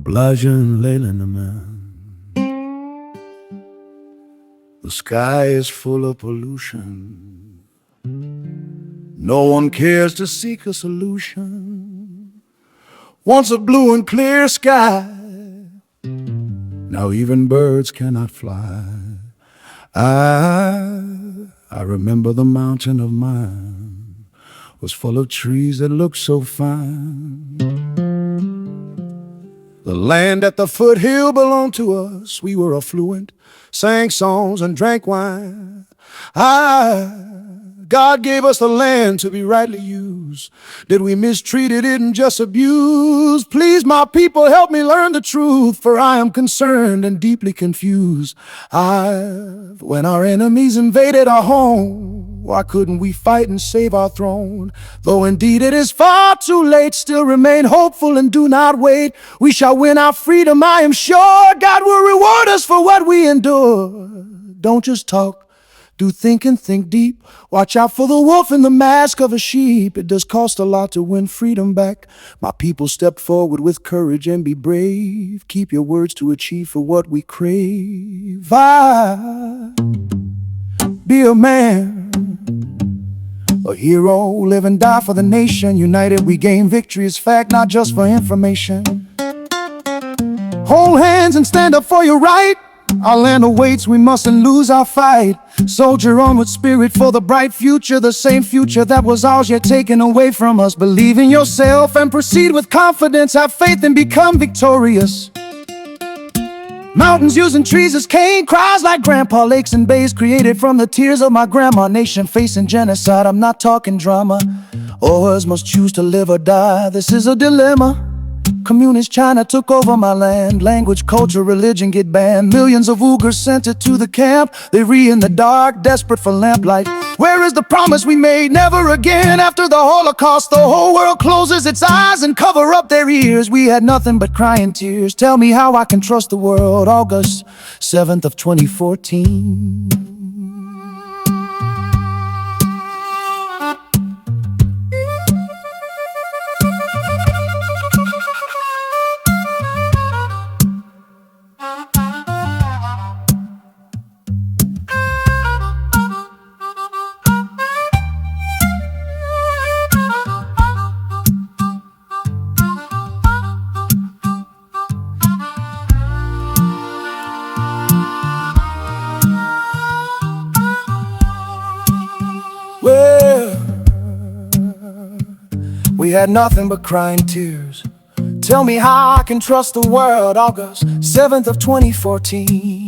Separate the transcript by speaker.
Speaker 1: Oblajan Leyland. The sky is full of pollution. No one cares to seek a solution. Once a blue and clear sky, now even birds cannot fly. I remember the mountain of mine was full of trees that looked so fine. The land at the foothill belonged to us. We were affluent, sang songs and drank wine. God gave us the land to be rightly used. Did we mistreat it and just abuse? Please, my people, help me learn the truth, for I am concerned and deeply confused. When our enemies invaded our home, why couldn't we fight and save our throne? Though indeed it is far too late, still remain hopeful and do not wait. We shall win our freedom, I am sure. God will reward us for what we endure. Don't just talk, do think and think deep. Watch out for the wolf in the mask of a sheep. It does cost a lot to win freedom back. My people, step forward with courage and be brave. Keep your words to achieve for what we crave. Be a man, a hero, live and die for the nation. United we gain victory is fact, not just for information. Hold hands and stand up for your right. Our land awaits, we mustn't lose our fight. Soldier on with spirit for the bright future, the same future that was ours yet taken away from us. Believe in yourself and proceed with confidence. Have faith and become victorious. Mountains using trees as cane, cries like grandpa. Lakes and bays created from the tears of my grandma. Nation facing genocide, I'm not talking drama. Ours must choose to live or die, this is a dilemma. Communist China took over my land. Language, culture, religion get banned. Millions of Uyghurs sent it to the camp. They read in the dark, desperate for lamplight. Where is the promise we made? Never again. After the Holocaust, the whole world closes its eyes and cover up their ears. We had nothing but crying tears. Tell me how I can trust the world. August 7th of 2014. Well, we had nothing but crying tears. Tell me how I can trust the world. August 7th of 2014.